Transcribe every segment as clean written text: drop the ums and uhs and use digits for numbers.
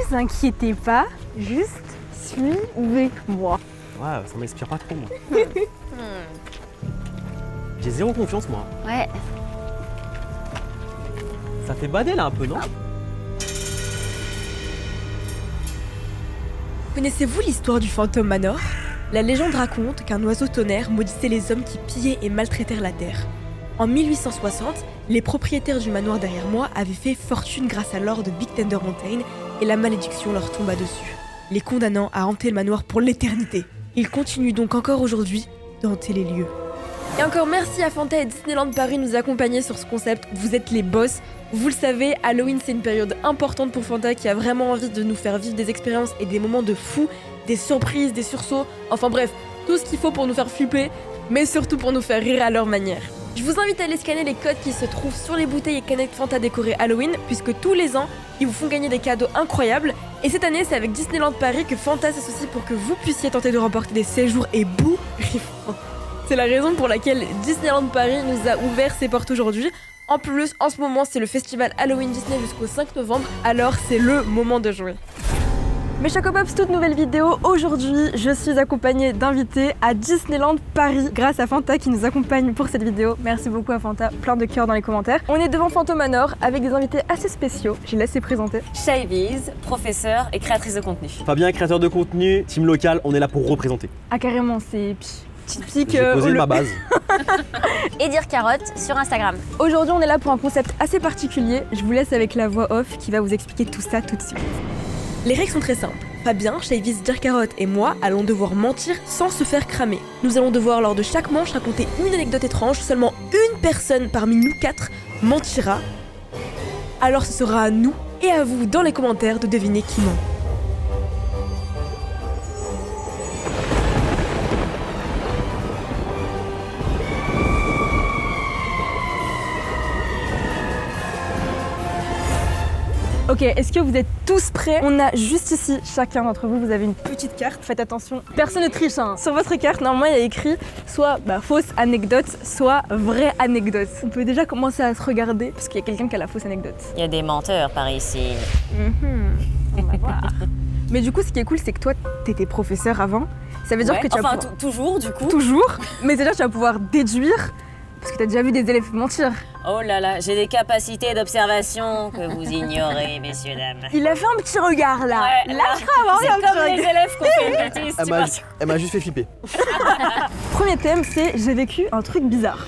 vous inquiétez pas, juste suivez-moi. Ouais, ça m'inspire pas trop, moi. J'ai zéro confiance, moi. Ouais. Ça fait bader, là, un peu, non? Connaissez-vous l'histoire du fantôme Manor? La légende raconte qu'un oiseau tonnerre maudissait les hommes qui pillaient et maltraitèrent la terre. En 1860, les propriétaires du manoir derrière moi avaient fait fortune grâce à l'or de Big Tender Mountain et la malédiction leur tomba dessus, les condamnant à hanter le manoir pour l'éternité. Ils continuent donc encore aujourd'hui d'hanter les lieux. Et encore merci à Fanta et Disneyland Paris de nous accompagner sur ce concept. Vous êtes les boss. Vous le savez, Halloween c'est une période importante pour Fanta qui a vraiment envie de nous faire vivre des expériences et des moments de fou, des surprises, des sursauts, enfin bref, tout ce qu'il faut pour nous faire flipper, mais surtout pour nous faire rire à leur manière. Je vous invite à aller scanner les codes qui se trouvent sur les bouteilles et canettes Fanta décorées Halloween, puisque tous les ans, ils vous font gagner des cadeaux incroyables. Et cette année, c'est avec Disneyland Paris que Fanta s'associe pour que vous puissiez tenter de remporter des séjours ébouriffants. C'est la raison pour laquelle Disneyland Paris nous a ouvert ses portes aujourd'hui. En plus, en ce moment, c'est le festival Halloween Disney jusqu'au 5 novembre, alors c'est le moment de jouer. Mes Chocopops, toute nouvelle vidéo. Aujourd'hui, je suis accompagnée d'invités à Disneyland Paris grâce à Fanta qui nous accompagne pour cette vidéo. Merci beaucoup à Fanta, plein de cœurs dans les commentaires. On est devant Phantom Manor avec des invités assez spéciaux. Je laisse les présenter. Shayviz, professeure et créatrice de contenu. Fabien, créateur de contenu, team local, on est là pour représenter. Ah carrément, c'est typique. J'ai posé ma base. Et dire carotte sur Instagram. Aujourd'hui, on est là pour un concept assez particulier. Je vous laisse avec la voix off qui va vous expliquer tout ça tout de suite. Les règles sont très simples. Fabien, Shayviz, Dirkarot et moi allons devoir mentir sans se faire cramer. Nous allons devoir lors de chaque manche raconter une anecdote étrange. Seulement une personne parmi nous 4 mentira. Alors ce sera à nous et à vous dans les commentaires de deviner qui ment. Ok, est-ce que vous êtes tous prêts? On a juste ici, chacun d'entre vous, vous avez une petite carte. Faites attention, personne ne triche. Hein. Sur votre carte, normalement, il y a écrit soit fausse anecdote, soit vraie anecdote. On peut déjà commencer à se regarder, parce qu'il y a quelqu'un qui a la fausse anecdote. Il y a des menteurs par ici. On va voir. Mais du coup, ce qui est cool, c'est que toi, t'étais professeur avant. Ça veut dire que tu vas pouvoir... toujours du coup. Toujours. Mais déjà, tu vas pouvoir déduire, parce que t'as déjà vu des élèves mentir. Oh là là, j'ai des capacités d'observation que vous ignorez, messieurs, dames. Il a fait un petit regard là. Ouais, là, je crois avoir c'est eu un petit comme les regard. élèves qui ont fait une bêtise, tu vois. Elle m'a juste fait flipper. Premier thème, c'est j'ai vécu un truc bizarre.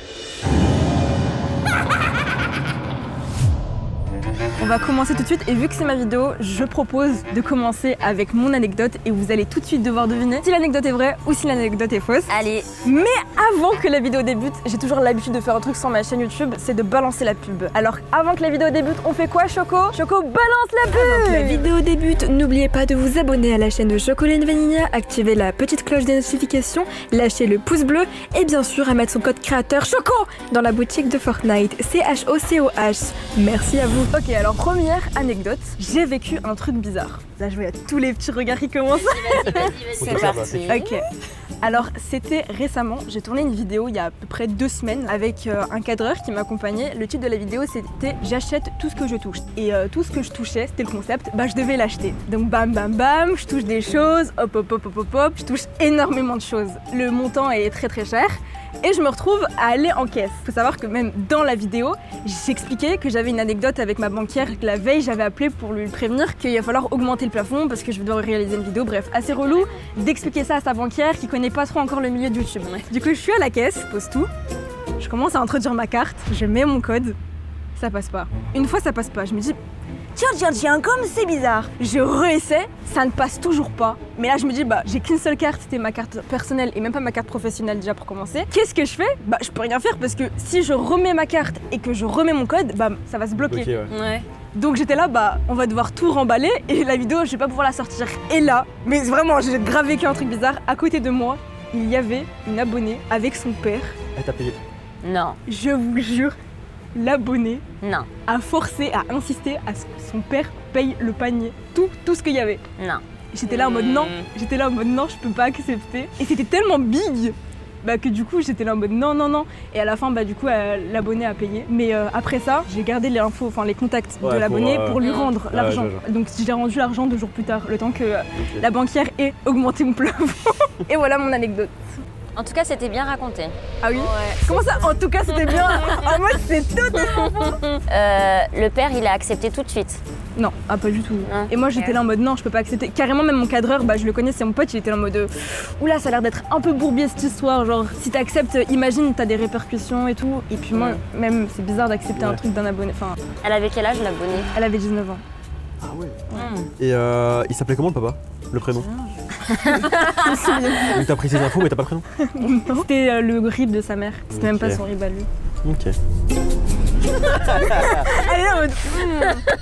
On va commencer tout de suite et vu que c'est ma vidéo, je propose de commencer avec mon anecdote et vous allez tout de suite devoir deviner si l'anecdote est vraie ou si l'anecdote est fausse. Allez. Mais avant que la vidéo débute, j'ai toujours l'habitude de faire un truc sur ma chaîne YouTube, c'est de balancer la pub. Alors avant que la vidéo débute, on fait quoi Choco? Choco, balance la pub! Avant que la vidéo débute, n'oubliez pas de vous abonner à la chaîne de Chocolat Vanilla, activer la petite cloche des notifications, lâcher le pouce bleu et bien sûr à mettre son code créateur Choco dans la boutique de Fortnite, CHOCOH. Merci à vous. Ok, alors première anecdote, j'ai vécu un truc bizarre. Là je vois, il y a tous les petits regards qui commencent. C'est parti. Ok. Alors c'était récemment, j'ai tourné une vidéo il y a à peu près 2 semaines avec un cadreur qui m'accompagnait. Le titre de la vidéo c'était j'achète tout ce que je touche. Et tout ce que je touchais, c'était le concept, je devais l'acheter. Donc bam bam bam, je touche des choses, hop hop hop hop hop hop, je touche énormément de choses. Le montant est très très cher. Et je me retrouve à aller en caisse. Faut savoir que même dans la vidéo, j'expliquais que j'avais une anecdote avec ma banquière, que la veille j'avais appelé pour lui prévenir qu'il va falloir augmenter le plafond parce que je dois réaliser une vidéo. Bref, assez relou d'expliquer ça à sa banquière qui connaît pas trop encore le milieu de YouTube. Du coup, je suis à la caisse, je pose tout, je commence à introduire ma carte, je mets mon code, ça passe pas. Une fois ça passe pas, je me dis tiens, comme c'est bizarre. Je réessaie, ça ne passe toujours pas. Mais là, je me dis, j'ai qu'une seule carte, c'était ma carte personnelle et même pas ma carte professionnelle déjà pour commencer. Qu'est-ce que je fais? Je peux rien faire parce que si je remets ma carte et que je remets mon code, ça va se bloquer. Okay, Ouais. Donc j'étais là, on va devoir tout remballer et la vidéo, je vais pas pouvoir la sortir. Et là, mais vraiment, j'ai grave vécu un truc bizarre. À côté de moi, il y avait une abonnée avec son père. Elle t'a payé. Non. Je vous jure, l'abonné Non. a forcé, a insisté à ce que son père paye le panier. Tout ce qu'il y avait. Non. J'étais là en mode non, je peux pas accepter. Et c'était tellement big. bah que du coup j'étais là en mode non. Et à la fin, bah du coup l'abonné a payé. Mais après ça, j'ai gardé les infos, enfin les contacts de l'abonné pour lui rendre l'argent. Donc j'ai rendu l'argent 2 jours plus tard, le temps que la banquière ait augmenté mon plafond. Et voilà mon anecdote. En tout cas, c'était bien raconté. Ah oui? Comment ça? En tout cas, c'était bien. En mode, c'est totalement faux. Le père, il a accepté tout de suite. Non, pas du tout. Non. Et moi, j'étais là en mode non, je peux pas accepter. Carrément, même mon cadreur, bah je le connais, c'est mon pote, il était là en mode oula, ça a l'air d'être un peu bourbier cette histoire. Genre, si t'acceptes, imagine, t'as des répercussions et tout. Et puis moi, même, c'est bizarre d'accepter un truc d'un abonné. Enfin, Elle avait quel âge, l'abonné? elle avait 19 ans. Ah ouais. Et il s'appelait comment le papa? Le prénom? Donc t'as pris ses infos mais t'as pas le prénom? Non. C'était le RIB de sa mère. C'était même pas Ok. son RIB à lui. Ok. Elle est là en mode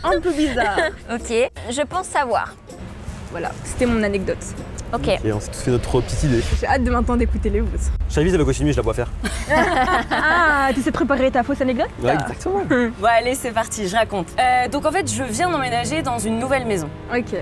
un peu bizarre. Ok, je pense savoir. Voilà, c'était mon anecdote. Ok. Et on s'est tous fait notre petite idée. J'ai hâte de maintenant d'écouter les vôtres. Chavis avait continué, je la vois faire. Ah, tu sais préparer ta fausse anecdote? Ouais, exactement. Bon allez c'est parti, je raconte. Donc en fait je viens d'emménager dans une nouvelle maison. Ok.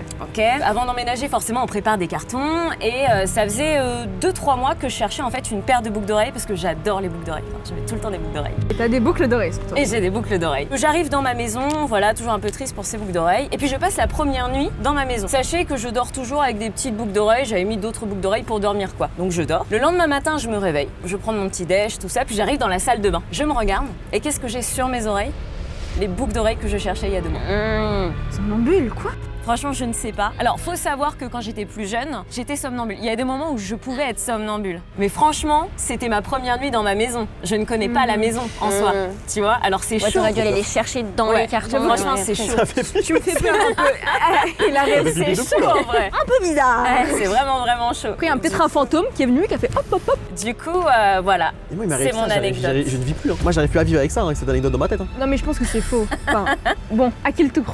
Avant d'emménager forcément on prépare des cartons et ça faisait 2-3 mois que je cherchais en fait une paire de boucles d'oreilles parce que j'adore les boucles d'oreilles. Enfin, je mets tout le temps des boucles d'oreilles. Et t'as des boucles d'oreilles sur toi. Et j'ai des boucles d'oreilles. J'arrive dans ma maison, voilà, toujours un peu triste pour ces boucles d'oreilles. Et puis je passe la première nuit dans ma maison. Sachez que je dors toujours avec des petites boucles d'oreilles, j'avais mis d'autres boucles d'oreilles pour dormir quoi. Donc je dors. Le lendemain matin je me réveille, je prends mon petit déj, tout ça, puis j'arrive dans la salle de bain. Je me regarde et qu'est-ce que j'ai sur mes oreilles? Les boucles d'oreilles que je cherchais il y a 2 mois. Somnambule, quoi? Franchement, je ne sais pas. Alors, faut savoir que quand j'étais plus jeune, j'étais somnambule. Il y a des moments où je pouvais être somnambule. Mais franchement, c'était ma première nuit dans ma maison. Je ne connais pas la maison en soi, tu vois. Alors, c'est Ouais, chaud. t'aurais dû aller les chercher dans les cartons. Franchement, c'est chaud. Ça fait Tu me fais peur un peu. Il arrive, C'est chaud en vrai. un peu bizarre. Ouais, c'est vraiment chaud. Après, il y a peut-être un fantôme qui est venu et qui a fait hop. Du coup, voilà. Et moi, il m'arrive C'est mon ça, anecdote. je ne vis plus. Hein. Moi, j'arrive plus à vivre avec ça, hein, avec cette anecdote dans ma tête. Hein. Non, mais je pense que c'est faux. Enfin, bon, à qui le tour?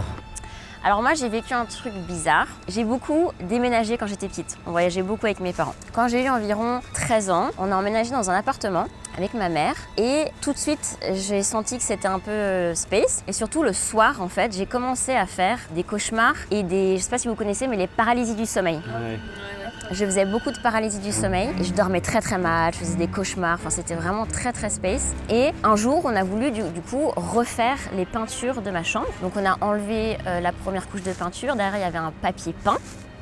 Alors moi j'ai vécu un truc bizarre. J'ai beaucoup déménagé quand j'étais petite. On voyageait beaucoup avec mes parents. Quand j'ai eu environ 13 ans, on a emménagé dans un appartement avec ma mère et tout de suite j'ai senti que c'était un peu space et surtout le soir en fait j'ai commencé à faire des cauchemars et je sais pas si vous connaissez mais les paralysies du sommeil. Ouais. Je faisais beaucoup de paralysie du sommeil et je dormais très mal, je faisais des cauchemars, enfin c'était vraiment très space. Et un jour, on a voulu du coup refaire les peintures de ma chambre. Donc on a enlevé la première couche de peinture, derrière il y avait un papier peint.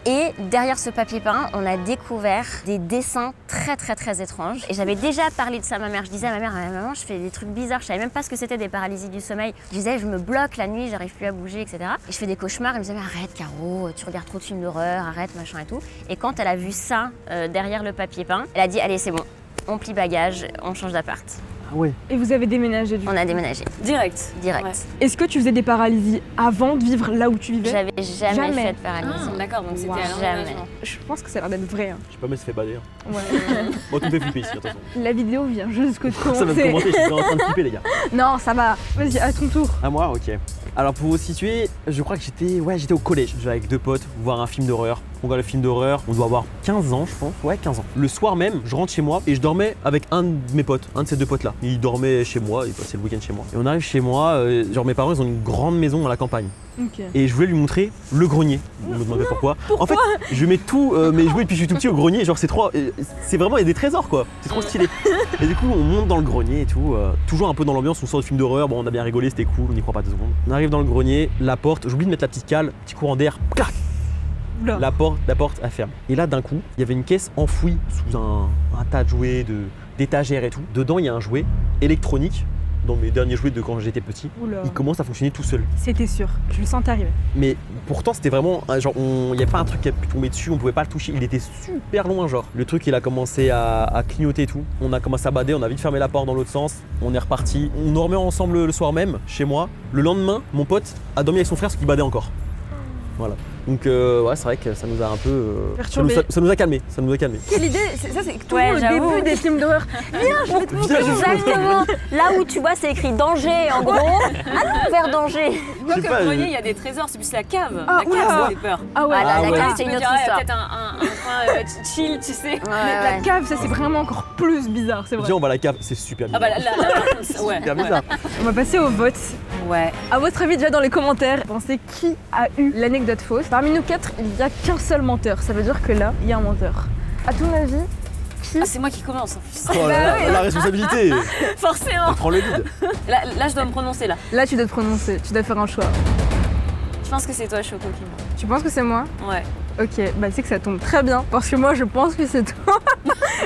Et derrière ce papier peint, on a découvert des dessins très étranges. Et j'avais déjà parlé de ça à ma mère. Je disais à ma mère, maman, je fais des trucs bizarres. Je savais même pas ce que c'était des paralysies du sommeil. Je disais, je me bloque la nuit, j'arrive plus à bouger, etc. Et je fais des cauchemars. Elle me disait, mais arrête, Caro, tu regardes trop de films d'horreur, arrête, machin et tout. Et quand elle a vu ça derrière le papier peint, elle a dit, allez, c'est bon, on plie bagage, on change d'appart. Ah ouais. Et vous avez déménagé du coup? On a déménagé, Direct. direct. Ouais. Est-ce que tu faisais des paralysies avant de vivre là où tu vivais? J'avais jamais Jamais. fait de paralysie. D'accord, donc c'était Wow. à Jamais. l'emménagement. Je pense que ça a l'air d'être vrai. Hein. Je sais pas, mais ça fait bader. Hein. Ouais. Moi, tout me fait flipper ici, attention. La vidéo vient juste de Ça va me commencer. commenter, je suis en train de flipper, les gars. Non, ça va. Vas-y, à ton tour. À moi, ok. Alors pour vous situer, je crois que j'étais au collège. J'étais avec 2 potes voir un film d'horreur. On regarde le film d'horreur, on doit avoir 15 ans je pense. Ouais, 15 ans. Le soir même, je rentre chez moi et je dormais avec un de mes potes, un de ces 2 potes là. Il dormait chez moi, il passait le week-end chez moi. Et on arrive chez moi, genre mes parents ils ont une grande maison à la campagne. Ok. Et je voulais lui montrer le grenier. Vous me demandez pourquoi. En fait, je mets tout mes jouets depuis que je suis tout petit au grenier. Genre c'est vraiment, il y a des trésors quoi. C'est trop stylé. Et du coup on monte dans le grenier et tout. Toujours un peu dans l'ambiance, on sort du film d'horreur. Bon on a bien rigolé, c'était cool, on n'y croit pas 2 secondes. On arrive dans le grenier, la porte, j'oublie de mettre la petite cale, petit courant d'air, clac. Oula. La porte elle ferme. Et là d'un coup, il y avait une caisse enfouie sous un tas de jouets, d'étagères et tout. Dedans il y a un jouet électronique. Dans mes derniers jouets de quand j'étais petit, Oula. il commence à fonctionner tout seul. C'était sûr. Je le sentais arriver. Mais pourtant c'était vraiment genre il n'y a pas un truc qui a pu tomber dessus, on pouvait pas le toucher, il était super loin genre. Le truc il a commencé à clignoter et tout, on a commencé à bader, on a vite fermé la porte dans l'autre sens, on est reparti. On dormait ensemble le soir même chez moi. Le lendemain, mon pote a dormi avec son frère parce qu'il badait encore. Voilà. Donc ouais c'est vrai que ça nous a un peu Perturbé. ça nous a calmé, ça nous a calmé. Quelle idée. Ça c'est toujours Ouais, le j'avoue. début des films d'horreur. Viens, je vais te montrer. Exactement. Là où tu vois c'est écrit danger en gros, allons vers danger. Moi, Je sais comme pas, grenier, il y a des trésors, c'est plus la cave. Ah, la cave, oula. ça fait peur. Ah ouais. Voilà, Ah la ouais. cave Tu c'est me une autre dirais, histoire. peut-être un coin chill, tu sais. La cave, ça c'est vraiment encore plus bizarre, c'est vrai. Viens on va à la cave, c'est super Ah bizarre. bah ouais. Super bizarre. On va passer au vote. Ouais. À votre avis, déjà dans les commentaires, pensez qui a eu l'anecdote fausse. Parmi nous 4, il n'y a qu'un seul menteur. Ça veut dire que là, il y a un menteur. À ton avis, qui. Ah, c'est moi qui commence en plus. Oh là là, la responsabilité. Forcément. Prends le lead. Là, je dois me prononcer là. Là, tu dois te prononcer, tu dois faire un choix. Je pense que c'est toi, Choco, qui me. Tu penses que c'est moi? Ouais. Ok, bah c'est que ça tombe très bien, parce que moi je pense que c'est toi.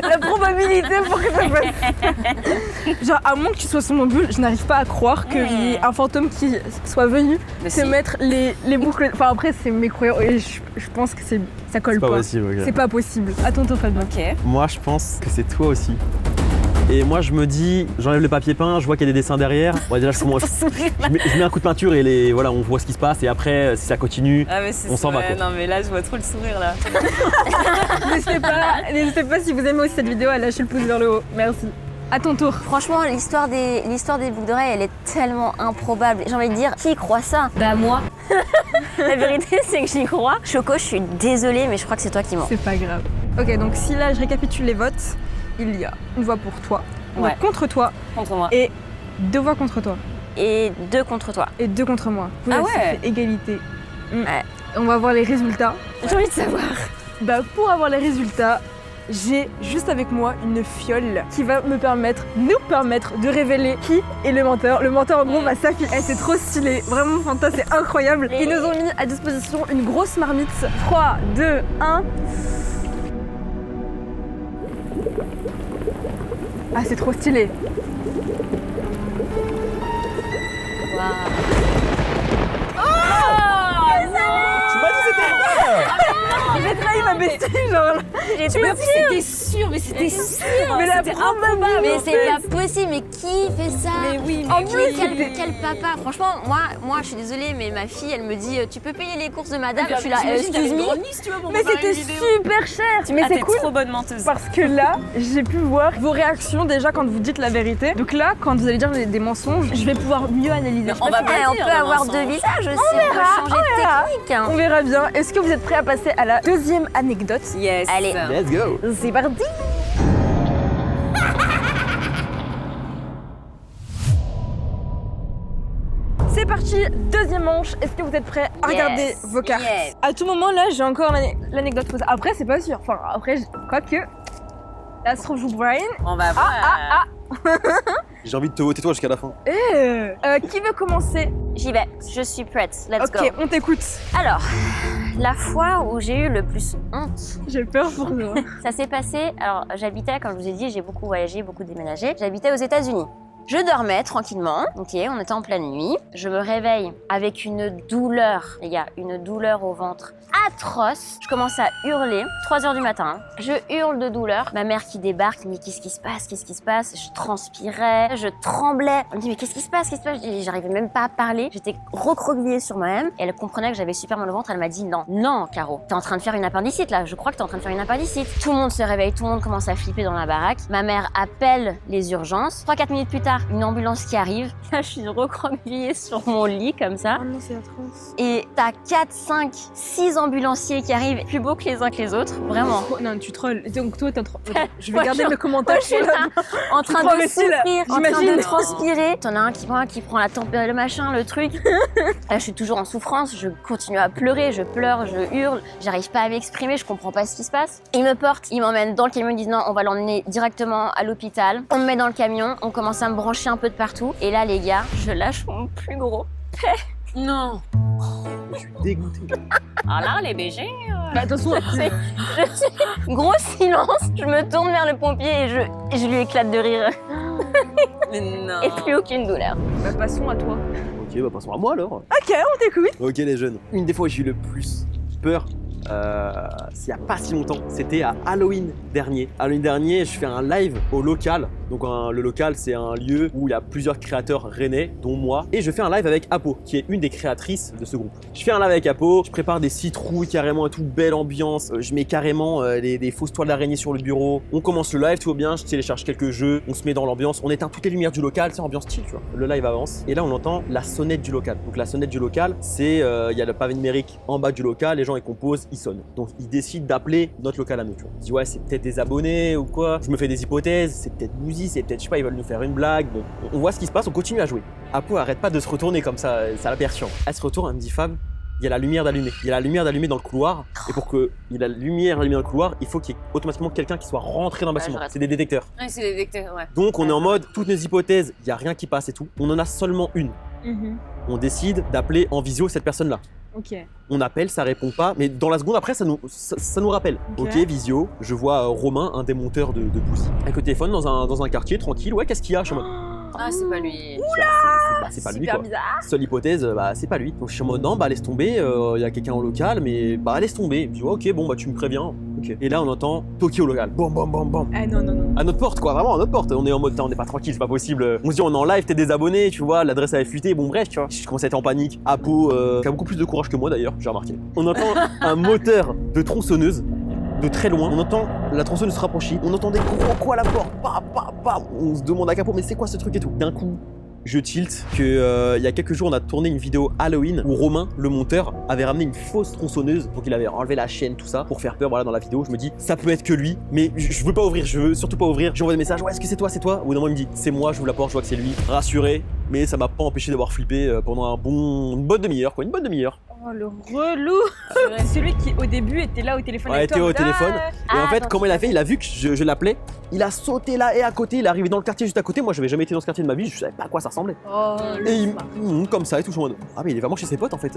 La probabilité pour que ça passe. Genre, à moins que tu sois somnambule, je n'arrive pas à croire qu'il y ait un fantôme qui soit venu Mais te si. mettre les boucles. Enfin, après, c'est mes croyances et je pense que ça colle C'est pas pas. possible, ok. C'est pas possible. À ton tour, Fabien. Ok. Moi, je pense que c'est toi aussi. Et moi, je me dis, j'enlève le papier peint, je vois qu'il y a des dessins derrière. Ouais, déjà, je mets un coup de peinture et voilà, on voit ce qui se passe. Et après, si ça continue, Ah, mais c'est on s'en va, quoi. Non, mais là, je vois trop le sourire là. N'hésitez pas si vous aimez aussi cette vidéo à lâcher le pouce vers le haut. Merci. À ton tour. Franchement, l'histoire des boucles d'oreilles, elle est tellement improbable. J'ai envie de dire, qui croit ça? Bah moi. La vérité, c'est que j'y crois. Choco, je suis désolée, mais je crois que c'est toi qui mens. C'est pas grave. Ok, donc si là je récapitule les votes, il y a une voix pour toi, une Ouais. voix contre toi Contre moi. et 2 voix contre toi Et 2 contre toi. et 2 contre moi. Ah Ça ouais. fait égalité. Ouais. On va voir les résultats. J'ai envie de savoir. Bah pour avoir les résultats, j'ai juste avec moi une fiole qui va nous permettre de révéler qui est le menteur. Le menteur en gros va s'afficher. C'est trop stylé, vraiment Fanta, c'est incroyable. Ils nous ont mis à disposition une grosse marmite. 3, 2, 1. Ah c'est trop stylé. tu m'as dit que c'était moi. J'ai trahi ma bestie genre là. C'était sûr, mais c'était sûr. Mais la C'était probabilité. improbable. Mais en c'est fait. pas possible, mais qui fait ça? Mais oui, mais En oui. plus, quel papa. Franchement, moi, je suis désolée, mais ma fille, elle me dit, tu peux payer les courses de madame. Je suis là, excuse me. Mais c'était super cher. Mais Ah, c'est t'es cool. trop bonne menteuse. Parce que là, j'ai pu voir vos réactions déjà quand vous dites la vérité. Donc là, quand vous allez dire des mensonges, je vais pouvoir mieux analyser. Je sais On pas va si- pas On dire peut le avoir mensonge. deux visages aussi, on peut changer de technique. hein. On verra bien. Est-ce que vous êtes prêts à passer à la deuxième anecdote? Yes. Allez. Let's go. C'est parti. C'est parti, deuxième manche. Est-ce que vous êtes prêts à regarder Yes. vos cartes? Yes. À tout moment là, j'ai encore l'anecdote. Après, c'est pas sûr. Enfin, après, quoique. Là se trouve joue Brian. On va voir. J'ai envie de te voter toi jusqu'à la fin. Qui veut commencer? J'y vais, je suis prête. Let's Ok, go. on t'écoute. Alors, la fois où j'ai eu le plus honte, J'ai peur pour toi. ça s'est passé. Alors, j'habitais, comme je vous ai dit, j'ai beaucoup voyagé, beaucoup déménagé. J'habitais aux États-Unis. Je dormais tranquillement, ok, on était en pleine nuit. Je me réveille avec une douleur, les gars, une douleur au ventre atroce. Je commence à hurler, 3h du matin. Je hurle de douleur. Ma mère qui débarque, mais qu'est-ce qui se passe? Qu'est-ce qui se passe? Je transpirais, je tremblais. Elle me dit, mais qu'est-ce qui se passe? Qu'est-ce qui se passe? J'arrivais même pas à parler. J'étais recroquevillée sur moi-même. Et elle comprenait que j'avais super mal au ventre. Elle m'a dit, non, Caro, t'es en train de faire une appendicite là. Je crois que t'es en train de faire une appendicite. Tout le monde se réveille, tout le monde commence à flipper dans la baraque. Ma mère appelle les urgences. 3-4 minutes plus tard, une ambulance qui arrive. Là, je suis recroquevillée sur mon lit comme ça. Oh non, c'est atroce. Et t'as 4, 5, 6 ambulanciers qui arrivent, plus beaux que les uns que les autres, vraiment. Oh, non, tu trolls. Donc toi, t'es trop. Je vais Ouais, garder je- mes commentaires. Moi, je suis là, en train prends de le style, souffrir, en train j'imagine. de transpirer. T'en as un qui prend la température, le machin, le truc. Là, je suis toujours en souffrance, je continue à pleurer, je pleure, je hurle, j'arrive pas à m'exprimer, je comprends pas ce qui se passe. Ils me portent, ils m'emmènent dans le camion, ils disent non, on va l'emmener directement à l'hôpital. On me met dans le camion, on commence à me brancher un peu de partout. Et là, les gars, je lâche mon plus gros. Non. Je suis dégoûté. Alors là, les BG. Bah, attention, Gros silence, je me tourne vers le pompier et je lui éclate de rire. Mais non. Et plus aucune douleur. bah, passons à toi. Ok, bah passons à moi alors. Ok, on t'écoute. Ok les jeunes. Une des fois où j'ai eu le plus peur, il y a pas si longtemps, c'était à Halloween dernier. Halloween dernier, je fais un live au local. Donc le local, c'est un lieu où il y a plusieurs créateurs rennais, dont moi. Et je fais un live avec Apo, qui est une des créatrices de ce groupe. Je fais un live avec Apo, je prépare des citrouilles carrément et tout, belle ambiance. Je mets carrément des fausses toiles d'araignée sur le bureau. On commence le live, tout va bien, je télécharge quelques jeux, on se met dans l'ambiance, on éteint toutes les lumières du local, c'est ambiance chill, tu vois. Le live avance. Et là, on entend la sonnette du local. Donc la sonnette du local, c'est, il y a le pavé numérique en bas du local, les gens ils composent, ils sonnent. Donc ils décident d'appeler notre local à nous, tu vois. Je dis ouais, c'est peut-être des abonnés ou quoi. Je me fais des hypothèses, c'est peut-être Bouzy, c'est peut-être, je sais pas, ils veulent nous faire une blague. Bon, on voit ce qui se passe, on continue à jouer. Apo arrête pas de se retourner comme ça la perturbe. Elle se retourne, elle me dit Fab, il y a la lumière d'allumée. Il y a la lumière d'allumée dans le couloir. Et pour qu'il y ait la lumière allumée dans le couloir, il faut qu'il y ait automatiquement quelqu'un qui soit rentré dans le bâtiment. C'est des détecteurs. Ouais, c'est des détecteurs, ouais. Donc on est en mode, toutes nos hypothèses, il n'y a rien qui passe et tout. On en a seulement une. On décide d'appeler en visio cette personne-là. Ok. On appelle, ça répond pas, mais dans la seconde après, ça nous rappelle. Ok, visio, je vois Romain, un démonteur de poussies, avec le téléphone dans un quartier, tranquille. Ouais, qu'est-ce qu'il y a? Je suis en mode, Ah, c'est pas lui. c'est pas lui Super quoi. bizarre. Seule hypothèse, c'est pas lui. Donc je suis en mode, non, laisse tomber, il y a quelqu'un au local, mais laisse tomber. Je dis, ok, bon, tu me préviens. Ok. Et là, on entend toquer au local. Bam, bam, bam, bam. Ah non. À notre porte, quoi, vraiment à notre porte. On est en mode, on n'est pas tranquille, c'est pas possible. On se dit, on est en live, t'es des abonnés, tu vois, l'adresse avait fuité, bon, bref, tu vois. Je commence à être en panique. Apo, qui a beaucoup plus de courage que moi d'ailleurs, j'ai remarqué. On entend un moteur de tronçonneuse de très loin. On entend la tronçonneuse se rapprocher. On entend des gros coups à la porte. On se demande à Capo, mais c'est quoi ce truc et tout. D'un coup, je tilt que il y a quelques jours, on a tourné une vidéo Halloween où Romain, le monteur, avait ramené une fausse tronçonneuse. Donc il avait enlevé la chaîne, tout ça, pour faire peur. Voilà, dans la vidéo, je me dis, ça peut être que lui, mais je veux pas ouvrir. Je veux surtout pas ouvrir. J'envoie des messages. Ouais, est-ce que c'est toi? C'est toi? Au bout d'un moment, il me dit, c'est moi. J'ouvre la porte, je vois que c'est lui. Rassuré, mais ça m'a pas empêché d'avoir flippé pendant une bonne demi-heure, quoi. Une bonne demi-heure. Oh le relou. C'est celui qui au début était là au téléphone. Ouais, avec était toi, au téléphone. Et en fait, donc comment il a fait? tu Il a vu que je l'appelais. Il a sauté là et à côté. Il est arrivé dans le quartier juste à côté. Moi, j'avais jamais été dans ce quartier de ma vie. Je savais pas à quoi ça ressemblait. Oh Et il monte comme ça et tout. Je suis en mode, ah, mais il est vraiment chez ses potes en fait.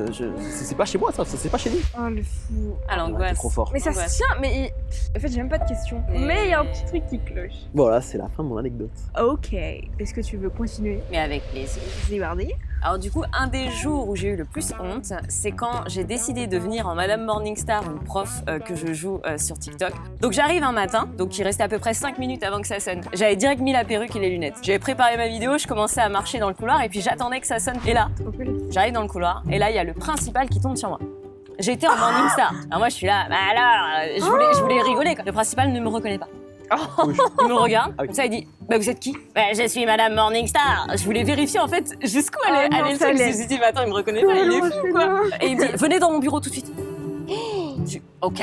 C'est pas chez moi, ça. C'est pas chez lui. Oh le fou. Ah, T'es l'angoisse. trop fort. Mais ça Ouais. se tient, mais en fait j'ai même pas de questions. Mais il y a un petit truc qui cloche. Voilà, c'est la fin de mon anecdote. Ok. Est-ce que tu veux continuer? Mais avec plaisir. C'est mardi. Alors du coup, un des jours où j'ai eu le plus honte, c'est quand j'ai décidé de venir en Madame Morningstar, une prof que je joue sur TikTok. Donc j'arrive un matin, donc il restait à peu près 5 minutes avant que ça sonne. J'avais direct mis la perruque et les lunettes. J'avais préparé ma vidéo, je commençais à marcher dans le couloir et puis j'attendais que ça sonne. Et là, Trop cool. j'arrive dans le couloir et là, il y a le principal qui tombe sur moi. J'étais en Morningstar. Alors moi, je suis là, je voulais rigoler, quoi. Le principal ne me reconnaît pas. Il me regarde, Ah oui. comme ça il dit, vous êtes qui? Je suis Madame Morningstar. Je voulais vérifier en fait jusqu'où Oh allait non, le ça truc. Je me l'est. suis dit, mais attends, il me reconnaît pas, il est fou quoi. Et il me dit, venez dans mon bureau tout de suite. Je dis, ok.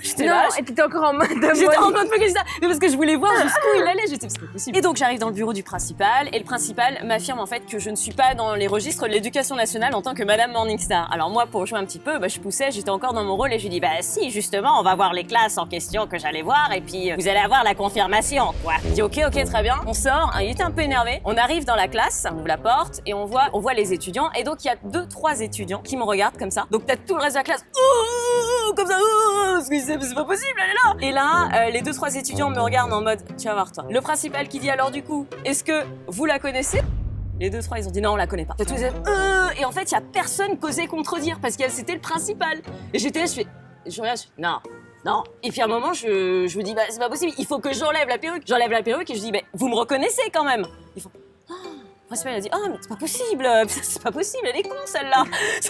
J'étais Non, là, et t'étais encore en mode. j'étais en mode focus ça, mais parce que je voulais voir jusqu'où il allait, j'étais c'est pas possible. Et donc j'arrive dans le bureau du principal et le principal m'affirme en fait que je ne suis pas dans les registres de l'éducation nationale en tant que Madame Morningstar. Alors moi pour jouer un petit peu, je poussais, j'étais encore dans mon rôle et je lui dis si justement on va voir les classes en question que j'allais voir et puis vous allez avoir la confirmation quoi. Il dit ok très bien, on sort, il était un peu énervé, on arrive dans la classe, on ouvre la porte et on voit les étudiants et donc il y a 2-3 étudiants qui me regardent comme ça. Donc t'as tout le reste de la classe comme ça, c'est pas possible, elle est là. Et là, les 2-3 étudiants me regardent en mode, tu vas voir toi. Le principal qui dit alors du coup, est-ce que vous la connaissez? Les 2-3 ils ont dit non on la connaît pas. Tous et en fait il y a personne qu'osait contredire parce que c'était le principal. Et j'étais là, je regarde, non. Et puis à un moment je me dis c'est pas possible, il faut que j'enlève la perruque. J'enlève la perruque et je dis vous me reconnaissez quand même. Ils font le principal a dit mais c'est pas possible, elle est con celle-là.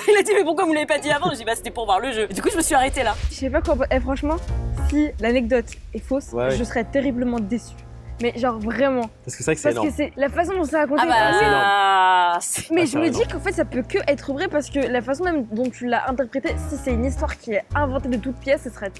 Il a dit mais pourquoi vous l'avez pas dit avant? Je dis c'était pour voir le jeu. Et du coup je me suis arrêtée là. Je sais pas quoi. Franchement, si l'anecdote est fausse, Ouais. je serais terriblement déçue. Mais genre vraiment. Parce que c'est vrai que c'est Parce énorme. que c'est la façon dont c'est raconté. Mais je c'est me énorme. dis qu'en fait ça peut que être vrai parce que la façon même dont tu l'as interprété, si c'est une histoire qui est inventée de toutes pièces, ce serait.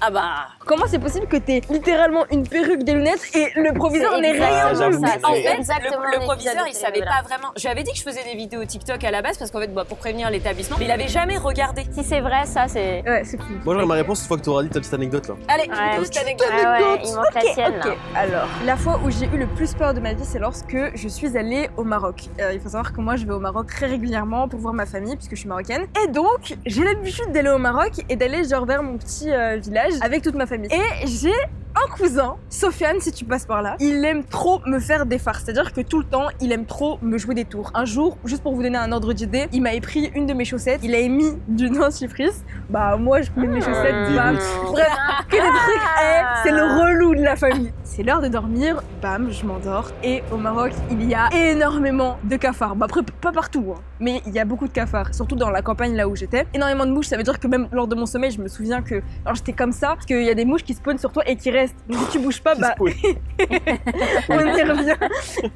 Comment c'est possible que t'aies littéralement une perruque, des lunettes et le proviseur n'ait rien j'avoue, vu? c'est- En fait, exactement le proviseur, l'épisode il de savait Telenovela. pas vraiment. Je lui avais dit que je faisais des vidéos TikTok à la base parce qu'en fait, pour prévenir l'établissement, mais il avait jamais regardé. Si c'est vrai, ça c'est. Ouais, c'est fou. Moi j'aurai ma réponse une fois que tu auras dit ta petite anecdote là. Allez, Ouais. petite anecdote. Ah ouais, il manque la tienne Ok, là. alors, la fois où j'ai eu le plus peur de ma vie, c'est lorsque je suis allée au Maroc. Il faut savoir que moi, je vais au Maroc très régulièrement pour voir ma famille, puisque je suis marocaine. Et donc, j'ai l'habitude d'aller au Maroc et d'aller genre vers mon petit village avec toute ma famille. Et j'ai un cousin, Sofiane, si tu passes par là, il aime trop me faire des farces. C'est-à-dire que tout le temps, il aime trop me jouer des tours. Un jour, juste pour vous donner un ordre d'idée, il m'avait pris une de mes chaussettes, il a mis du dentifrice. Bah, moi, je mets mes chaussettes, bam. Bref, que des trucs, c'est le relou de la famille. C'est l'heure de dormir, bam, je m'endors. Et au Maroc, il y a énormément de cafards. Bah après, pas partout, hein, mais il y a beaucoup de cafards, surtout dans la campagne là où j'étais. Énormément de mouches, ça veut dire que même lors de mon sommeil, je me souviens que alors j'étais comme ça, parce qu'il y a des mouches qui spawnent sur toi et qui restent. Donc si tu bouges pas, bah on y revient.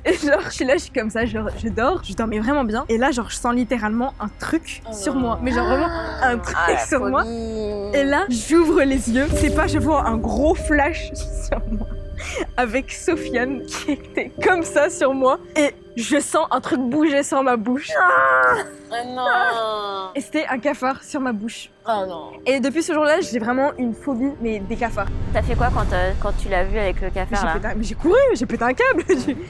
Et genre, je suis là, je suis comme ça, genre, je dors, je dormais vraiment bien. Et là, genre, je sens littéralement un truc sur moi. Mais genre vraiment un truc sur moi. Et là, j'ouvre les yeux. C'est pas, je vois un gros flash sur moi. Avec Sofiane qui était comme ça sur moi. Et je sens un truc bouger sur ma bouche. Oh non. Et c'était un cafard sur ma bouche. Oh non. Et depuis ce jour-là, j'ai vraiment une phobie, mais des cafards. T'as fait quoi quand tu l'as vu avec le cafard là? Mais j'ai couru, j'ai pété un câble.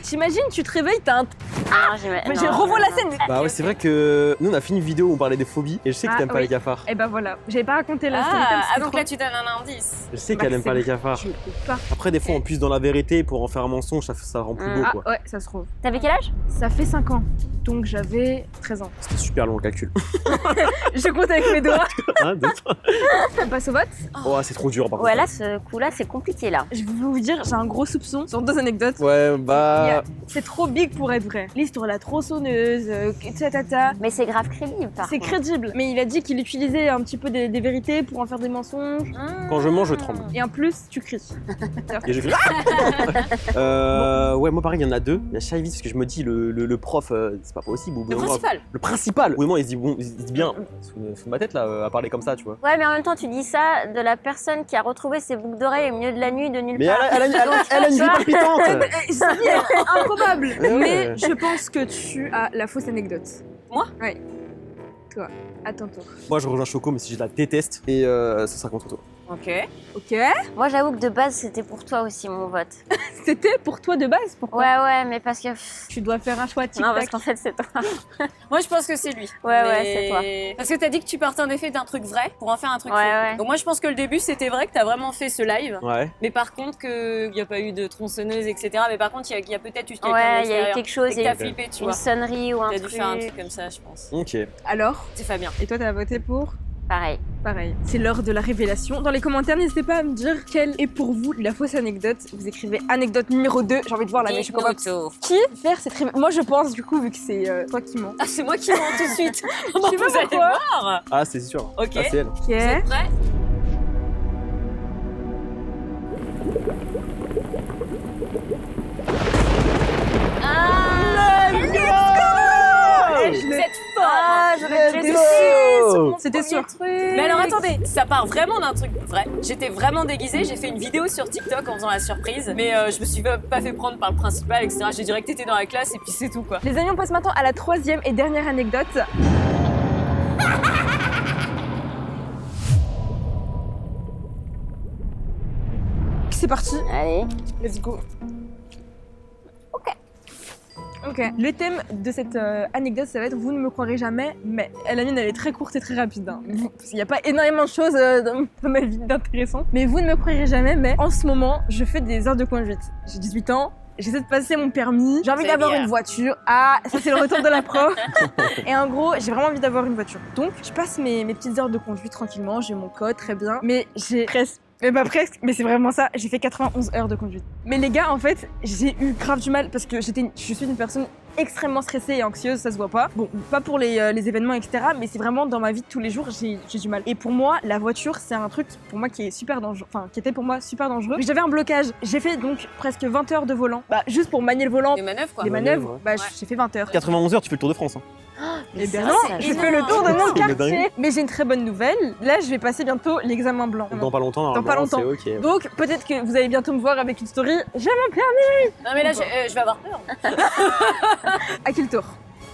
T'imagines, tu te réveilles, t'as un... Ah, Mais j'ai revois la scène. Bah ouais, c'est vrai que nous on a fait une vidéo où on parlait des phobies et je sais que Ah, t'aimes pas oui. les cafards. Et bah voilà, j'avais pas raconté la scène. Donc là tu donnes un indice. Je sais qu'elle aime pas les cafards. Je le peux pas. Après des fois on puise dans la vérité pour en faire un mensonge, ça rend plus beau Ah quoi. ouais, ça se trouve. T'avais quel âge? Ça fait 5 ans, donc j'avais 13 ans. C'était super long le calcul. Je compte avec mes doigts. Hein, deux, trois. On passe au vote. Oh c'est trop dur par Ouais, contre. là, ce coup-là, c'est compliqué là. Je vais vous dire, j'ai un gros soupçon sur 2 anecdotes. Ouais bah... C'est trop big pour être vrai. L'histoire de la tronçonneuse, ta. Mais c'est grave crédible, par C'est contre. crédible. Mais il a dit qu'il utilisait un petit peu des vérités pour en faire des mensonges. Quand je mange je tremble. Et en plus, tu cries. Et j'ai fait... Ouais moi pareil il y en a deux. Il y a Shaivis parce que je me dis le prof c'est pas possible. Au bout Le d'un moment, principal. Le principal. Au bout d'un moment il se dit bon, il se dit bien sous ma tête là à parler comme ça tu vois. Ouais, mais en même temps, tu dis ça de la personne qui a retrouvé ses boucles d'oreilles au milieu de la nuit de nulle Mais part. elle a une vie palpitante. C'est improbable. Ouais. Mais je pense que tu as la fausse anecdote. Moi? Oui. Toi, à ton tour. Moi je rejoins Choco mais si je la déteste et ça sera contre toi. Ok. Ok. Moi, j'avoue que de base, c'était pour toi aussi, mon vote. C'était pour toi de base, pourquoi? Ouais, mais parce que... Tu dois faire un choix Non, parce tic-tac. qu'en fait, c'est toi. Moi je pense que c'est lui. Ouais, c'est toi. Parce que t'as dit que tu partais en effet d'un truc vrai pour en faire un truc Ouais, faux. ouais. Donc moi je pense que le début c'était vrai que t'as vraiment fait ce live. Ouais. Mais par contre qu'il n'y a pas eu de tronçonneuse etc. Mais par contre il y a peut-être eu quelqu'un Ouais, il y a eu d'extérieur. quelque chose, Et il que y a t'as eu flippé tu une vois. sonnerie ou un T'as dû truc. faire un truc comme ça je pense. Ok. Alors, C'est Fabien. et toi, t'as voté pour? Pareil. Pareil. C'est l'heure de la révélation. Dans les commentaires, n'hésitez pas à me dire quelle est pour vous la fausse anecdote. Vous écrivez anecdote numéro 2. J'ai envie de voir la mèche. Dites-nous. Qui faire cette révélation? Moi, je pense, du coup, vu que c'est toi qui mens. Ah c'est moi qui mens tout de suite. Bon, sais pas vous allez pourquoi. voir. Ah c'est sûr. Ok. Ah, c'est elle. Ok. Vous êtes prêts? Vous êtes forts. j'aurais dû le Let's C'était sûr. Mais alors attendez, ça part vraiment d'un truc vrai. J'étais vraiment déguisée, j'ai fait une vidéo sur TikTok en faisant la surprise, mais je me suis pas fait prendre par le principal, etc. J'ai direct été dans la classe et puis c'est tout quoi. Les amis, on passe maintenant à la 3e et dernière anecdote. C'est parti. Allez. Let's go. Ok. Le thème de cette anecdote, ça va être vous ne me croirez jamais, mais la mienne elle est très courte et très rapide. Hein. Parce qu'il n'y a pas énormément de choses dans ma vie d'intéressant. Mais vous ne me croirez jamais, mais en ce moment, je fais des heures de conduite. J'ai 18 ans. J'essaie de passer mon permis. J'ai envie C'est d'avoir bien. une voiture. Ah, ça c'est le retour de la prof. Et en gros, j'ai vraiment envie d'avoir une voiture. Donc, je passe mes petites heures de conduite tranquillement. J'ai mon code, très bien. Mais j'ai presque. Mais pas presque, mais c'est vraiment ça, j'ai fait 91 heures de conduite. Mais les gars, en fait, j'ai eu grave du mal parce que je suis une personne extrêmement stressée et anxieuse, ça se voit pas. Bon, pas pour les événements, etc., mais c'est vraiment dans ma vie de tous les jours, j'ai du mal. Et pour moi, la voiture, c'est un truc pour moi qui est super dangereux, enfin, qui était pour moi super dangereux. Mais j'avais un blocage. J'ai fait donc presque 20 heures de volant. Bah, juste pour manier le volant, Les manœuvres quoi. les manœuvres, ouais. bah, Ouais. j'ai fait 20 heures. 91 heures tu fais le tour de France. Hein. Eh bien ça, non, c'est j'ai fait le tour de mon C'est dingue. quartier. Mais j'ai une très bonne nouvelle. Là, je vais passer bientôt l'examen blanc. Dans pas longtemps, Dans pas normalement, longtemps. c'est ok. Donc peut-être que vous allez bientôt me voir avec une story. J'ai mon permis. Non mais là je vais avoir peur. À qui le tour?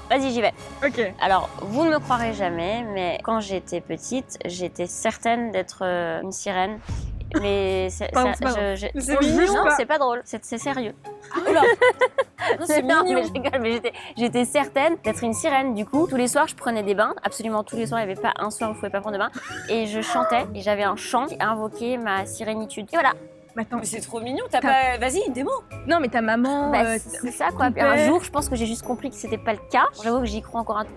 Vas-y, j'y vais. Ok. Alors, vous ne me croirez jamais, mais quand j'étais petite, j'étais certaine d'être une sirène. Mais Pardon, c'est pas drôle. C'est mignon, non, pas. c'est pas drôle, c'est sérieux. Oula. Non, c'est Non, mignon. mais je rigole, mais j'étais certaine d'être une sirène. Du coup, tous les soirs, je prenais des bains. Absolument tous les soirs, il n'y avait pas un soir où je ne pouvais pas prendre de bain. Et je chantais, et j'avais un chant qui invoquait ma sirénitude. Et voilà. Mais attends. Mais c'est trop mignon, t'as pas. Vas-y, des mots. Non, mais ta maman. Bah, c'est ça, quoi. ton Puis un père. jour, je pense que j'ai juste compris que c'était pas le cas. J'avoue que j'y crois encore un tout.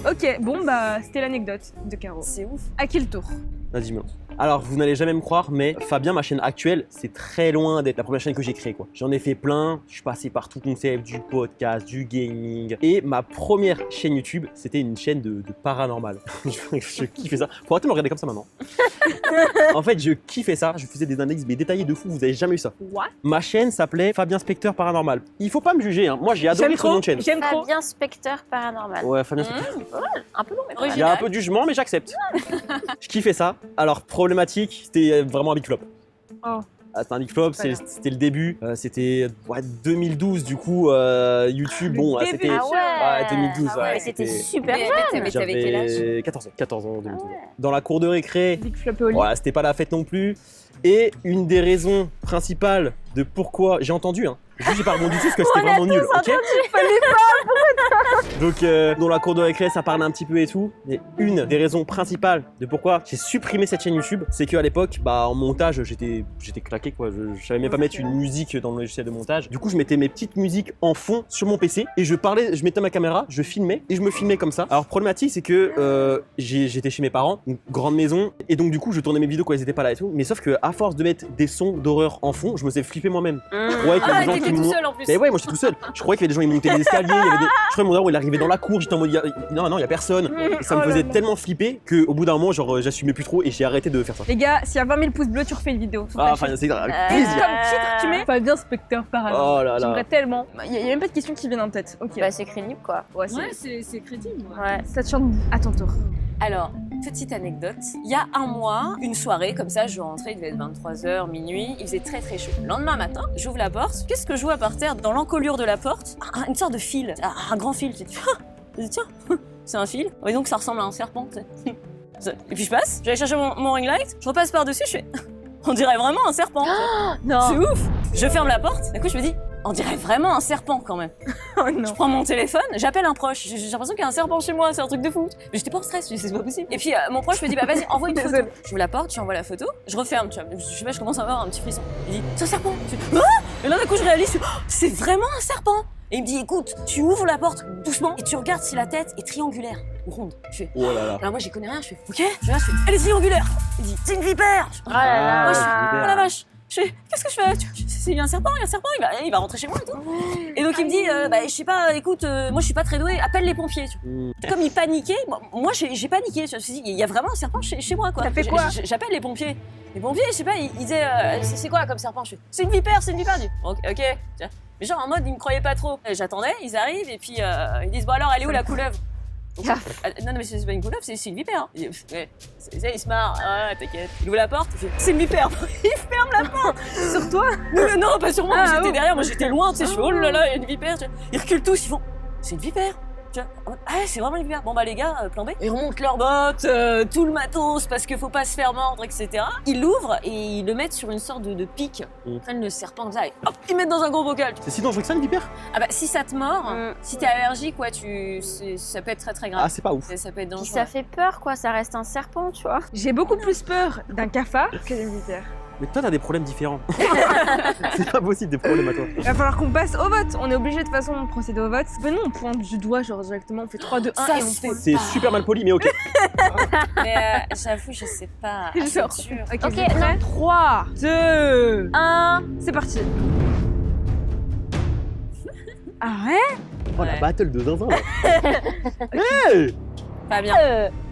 Ok, bon bah c'était l'anecdote de Caro. C'est ouf. À qui le tour? Vas-y, me lance. Alors, vous n'allez jamais me croire, mais Fabien, ma chaîne actuelle, c'est très loin d'être la première chaîne que j'ai créée, quoi. J'en ai fait plein, je suis passé par tout concept, du podcast, du gaming. Et ma première chaîne YouTube, c'était une chaîne de paranormal. je kiffais ça. Faut arrêter de me regarder comme ça maintenant. En fait, je kiffais ça, je faisais des analyses mais détaillées de fou, vous avez jamais eu ça. What? Ma chaîne s'appelait Fabien Specteur Paranormal. Il faut pas me juger, hein. Moi j'ai adoré J'aime ce nom trop. de chaîne. J'aime trop. Fabien Specteur paranormal. Ouais, Fabien Specteur. Un peu long, mais pas Il mal. y a un peu de jugement, mais j'accepte. Je kiffais ça. Alors, problématique, c'était vraiment un big flop. Oh. Ah, c'était un big flop, c'était le début. C'était 2012 du coup. YouTube, bon, c'était. Ah ouais. 2012, Ah ouais, mais c'était super jeune. Mais t'avais quel âge? J'avais 14 ans en 2012. Dans la cour de récré, Big flop et Oli. voilà, c'était pas la fête non plus. Et une des raisons principales de pourquoi j'ai entendu, hein. Juste, j'ai pas rebondi dessus parce que c'était vraiment nul, ok? Donc, dans la cour de récré, ça parlait un petit peu et tout. Mais une des raisons principales de pourquoi j'ai supprimé cette chaîne YouTube, c'est qu'à l'époque, bah, en montage, j'étais claqué, quoi. Je savais même pas mettre une musique dans le logiciel de montage. Du coup, je mettais mes petites musiques en fond sur mon PC et je mettais ma caméra, je filmais et je me filmais comme ça. Alors, problématique, c'est que j'étais chez mes parents, une grande maison, et donc, du coup, je tournais mes vidéos quand ils étaient pas là et tout. Mais sauf que, à force de mettre des sons d'horreur en fond, je me suis flippé moi-même. Je croyais qu'il y avait des gens qui T'étais tout m'ont- seul en plus. Mais ouais, moi j'étais tout seul. Je croyais qu'il y avait des gens, ils montaient les escaliers. Il y avait des... Je croyais mon daron, il arrivait dans la cour. J'étais en mode, non, il y a personne. Et ça me faisait tellement flipper qu'au bout d'un moment, genre, j'assumais plus trop et j'ai arrêté de faire ça. Les gars, s'il y a 20 000 pouces bleus, tu refais une vidéo. Sur ta Ah, chaîne. enfin, c'est avec Et plaisir. comme titre, tu mets Fabien Specteur Parano. Oh là là. J'aimerais tellement. Il y a même pas de questions qui viennent en tête. Ok. Bah, c'est crédible quoi. Ouais, Ouais, c'est crédible. Ouais. Saturne, à ton tour. Alors, petite anecdote, il y a un mois, une soirée comme ça, je rentrais, il devait être 23h, minuit, il faisait très très chaud. Le lendemain matin, j'ouvre la porte, qu'est-ce que je vois par terre dans l'encolure de la porte? Une sorte de fil, un grand fil. Je dis, tiens, c'est un fil. Et donc ça ressemble à un serpent, tu sais. Et puis je passe, j'allais chercher mon ring light, je repasse par-dessus, je fais, on dirait vraiment un serpent. Non. C'est ouf. Je ferme la porte, d'un coup je me dis, on dirait vraiment un serpent quand même. Oh Je non. prends mon téléphone, j'appelle un proche. J'ai l'impression qu'il y a un serpent chez moi, c'est un truc de fou. Mais j'étais pas en stress, je dis c'est pas possible. Et puis mon proche me dit bah vas-y, envoie une photo. Désolée. J'ouvre la porte, j'envoie la photo, je referme, tu vois. Je sais pas, je commence à avoir un petit frisson. Il dit c'est un serpent. Je fais, ah et là d'un coup je réalise, je fais, oh, c'est vraiment un serpent. Et il me dit écoute, tu ouvres la porte doucement et tu regardes si la tête est triangulaire ou ronde. Je fais Oh là là. alors moi j'y connais rien, je fais ok. Je regarde, je fais elle est triangulaire. Il dit c'est une vipère. Je fais, Oh là là. moi, je fais, super. oh la vache. Je fais, qu'est-ce que je fais? Il y a un serpent, il va rentrer chez moi et tout. Et donc il me dit, bah, je sais pas, écoute, moi je suis pas très doué, appelle les pompiers. Tu vois. Comme il paniquait, moi j'ai paniqué. Je me suis dit, il y a vraiment un serpent chez moi quoi. T'as fait quoi? J'appelle les pompiers. Les pompiers, je sais pas, ils disaient, c'est quoi comme serpent? Je fais, c'est une vipère, c'est une vipère. Je dis, ok. Tiens. Mais genre en mode, ils me croyaient pas trop. J'attendais, ils arrivent et puis ils disent, bon alors, elle est où la couleuvre? Non, mais c'est pas une couleuvre, c'est une vipère. Il dit, ouais, il se marre, ah, t'inquiète. Il ouvre la porte, il fait, c'est une vipère. Il ferme la porte. Sur toi? Non, pas sur moi, Ah, j'étais oh. derrière, moi j'étais loin, tu sais, je fais, oh là là, il y a une vipère. Tu vois. Ils reculent tous, ils font, c'est une vipère. Tu vois. Ah, c'est vraiment une vipère. Bon, bah les gars, plan B. Ils remontent leurs bottes, tout le matos, parce qu'il faut pas se faire mordre, etc. Ils l'ouvrent et ils le mettent sur une sorte de pic. Ils prennent le serpent comme ça et hop, ils mettent dans un gros bocal. C'est si dangereux que ça, une vipère? Ah bah si ça te mord, si t'es allergique, ouais, ça peut être très très grave. Ah, c'est pas ouf. Ça peut être Puis dangereux. ça fait peur quoi, ça reste un serpent tu vois. J'ai beaucoup plus peur d'un cafard que d'une vipère. Mais toi, t'as des problèmes différents. C'est pas possible, des problèmes à toi. Il va falloir qu'on passe au vote. On est obligé de toute façon de procéder au vote. Venons, on pointe du doigt, genre directement, on fait 3, 2, 1 Ça et on se fait pointe. C'est super mal poli, mais ok. Mais j'avoue, je sais pas. Ah, Genre. c'est dur. Ok, Ok, vous êtes prêts? 3, 2, 1, c'est parti. Ah ouais? Oh, la Ouais. battle de zinzin, là. Hey! Pas bien.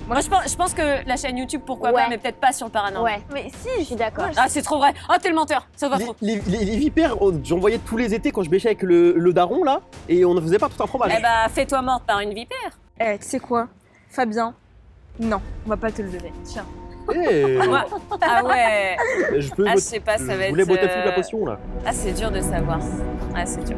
Moi, je pense que la chaîne YouTube, pourquoi Ouais. pas, mais peut-être pas sur le paranormal. Ouais, Mais si, je suis d'accord. Ah, c'est trop vrai. Ah, t'es le menteur. Ça va trop. Les vipères, j'en voyais tous les étés quand je bêchais avec le daron, là, et on ne faisait pas tout un fromage. Eh bah, fais-toi morte par une vipère. Eh, tu sais quoi? Fabien, non, on va pas te le donner. Tiens. Hey. Moi- Ah ouais. Je peux Ah, je voter- sais pas, ça va je être. voulais botter toute la potion, là. Ah, c'est dur de savoir. Ah, c'est dur.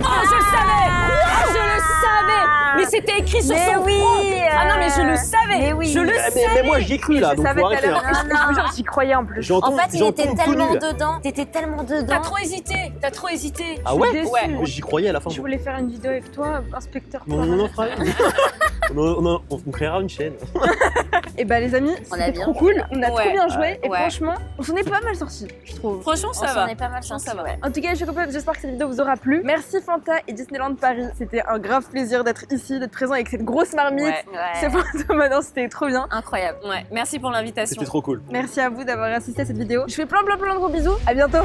Oh, je le savais! Ah, je le savais! Mais c'était écrit sur Mais son oui, front! Ah non, mais je le savais! mais oui. Je le Mais savais! moi, j'y ai cru, là, Je donc savais faut tout à arrêter. l'heure. hein. Je te jure, j'y croyais en plus. J'entends- En fait, il j'entends était tellement connu, là. dedans. T'étais tellement T'as dedans. trop hésité! T'as trop hésité! Ah ouais? déçue. Ouais. Moi, j'y croyais à la fin. Je voulais faire une vidéo avec toi, inspecteur. On en fera une. On créera une chaîne. Et bah les amis, On a c'était bien trop cool, on a Ouais. trop bien joué et Ouais. franchement, on s'en est pas mal sorti, je trouve. Franchement, On ça s'en va. est pas mal Franchement, sorti, ça va. ouais. En tout cas, je suis contente, j'espère que cette vidéo vous aura plu. Merci Fanta et Disneyland Paris, c'était un grave plaisir d'être ici, d'être présent avec cette grosse marmite. Ouais. C'est Fanta maintenant, c'était trop bien. Incroyable. Ouais, merci pour l'invitation. C'était trop cool. Merci à vous d'avoir assisté à cette vidéo. Je fais plein de gros bisous, à bientôt.